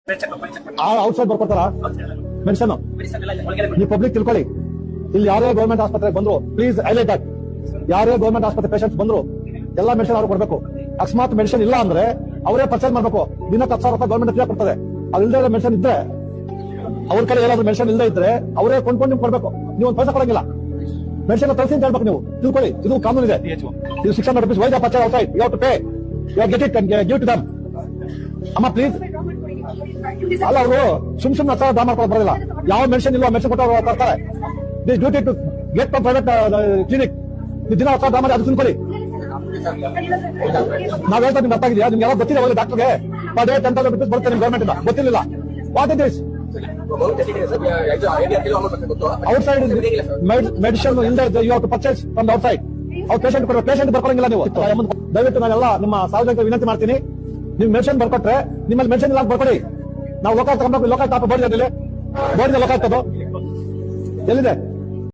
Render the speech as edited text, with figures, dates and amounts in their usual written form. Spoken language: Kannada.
ಔಟ್ಸೈಡ್ ಬರ್ಕೊಡ್ತಾರ ಮೆಡಿಸನ್. ನೀವು ಪಬ್ಲಿಕ್ ತಿಳ್ಕೊಳ್ಳಿ, ಇಲ್ಲಿ ಯಾರೇ ಗೌರ್ಮೆಂಟ್ ಆಸ್ಪತ್ರೆಗೆ ಬಂದ್ರು ಪ್ಲೀಸ್ ಹೈಲೈಟ್ ಆಗಿ, ಯಾರೇ ಗೌರ್ಮೆಂಟ್ ಆಸ್ಪತ್ರೆ ಪೇಷಂಟ್ಸ್ ಬಂದ್ರು ಎಲ್ಲಾ ಮೆಡಿಸನ್ ಅವ್ರು ಕೊಡ್ಬೇಕು. ಅಕಸ್ಮಾತ್ ಮೆಡಿಸನ್ ಇಲ್ಲ ಅಂದ್ರೆ ಅವರೇ ಪರ್ಚೇಸ್ ಮಾಡ್ಬೇಕು. ದಿನಕ್ಕೆ 10,000 ರೂಪಾಯಿ ಗೌರ್ಮೆಂಟ್ ಫ್ರೀ ಕೊಡ್ತದೆ. ಅದಿಲ್ಲದೆ ಮೆಡಿಸನ್ ಇದ್ರೆ ಅವ್ರ ಕಡೆ ಏನಾದ್ರು ಮೆಡಿಸನ್ ಇಲ್ಲದೆ ಇದ್ರೆ ಅವರೇ ಕೊಂಡ್ಕೊಂಡು ನಿಮ್ಗೆ ಕೊಡ್ಬೇಕು. ನೀವು ಒಂದು ಪೈಸಾ ಕೊಡಂಗಿಲ್ಲ. ಮೆಡಿಸನ್ ತರಿಸಿ ಅಂತ ಹೇಳ್ಬೇಕು. ನೀವು ತಿಳ್ಕೊಳ್ಳಿ, ಇದು ಕಾನೂನು ಇದೆ. ಇದು 600 rupees. Why the purchase outside you have to pay, you have get it and give to them. ಅಮ್ಮ ಪ್ಲೀಸ್. ಅಲ್ಲ, ಅವರು ಸುಮ್ ಹತ್ರ ಡ್ರಾ ಮಾಡ್ಕೊಂಡು ಬರೋದಿಲ್ಲ. ಯಾವ ಮೆಡಿಸನ್ ಇಲ್ವಾ ಮೆಡಿಸನ್ ಕೊಟ್ಟು ಅವ್ರು ತರ್ತಾರೆ. This duty to get from private clinic. ನೀವು ದಿನ ಹತ್ರ ಡ್ರಾ ಮಾಡಿ ಅದು ತಿಳ್ಕೊಳ್ಳಿ. ನಾವ್ ಹೇಳ್ತಾ ನಿಮ್ಗೆ ಅರ್ಥ ಆಗಿದೆಯಾ? ನಿಮ್ಗೆ ಎಲ್ಲ ಗೊತ್ತಿದೆ ಒಳ್ಳೆ ಡಾಕ್ಟರ್ಗೆ ಪರ್ ಡೇ 10,000 rupees ಬರುತ್ತೆ ನಿಮ್ ಗೌರ್ಮೆಂಟ್ ಇಂದ. ಗೊತ್ತಿಲ್ಲ what it is outside medicine ಇಲ್ಲದೆ ಇದ್ರೆ you have to purchase from outside. ಅವ್ರು ಪೇಷಂಟ್ ಕೊಡಬೇಕು. ಪೇಷಂಟ್ ಬರ್ಕೊಳ್ಳಂಗಿಲ್ಲ ನೀವು. ದಯವಿಟ್ಟು ನಾನೆಲ್ಲ ನಿಮ್ಮ ಸಾರ್ವಜನಿಕ ವಿನಂತಿ ಮಾಡ್ತೀನಿ, ನೀವು ಮೆಡಿಸಿನ್ ಬರ್ಕೊಟ್ರೆ ನಿಮ್ಮಲ್ಲಿ ಮೆಡಿಸಿನ್ ಇಲ್ಲ ಬರ್ಕೊಡಿ. ನಾವು ಲೋಕಾಲ್ ತಗೊಂಡು ಲೋಕಾಲ್ ಟಾಪ್ ಬೋರ್ಡ್ ಬೋರ್ಡ್ ಲೋಕಾಲ್ ತಗೋ ಎಲ್ಲಿದೆ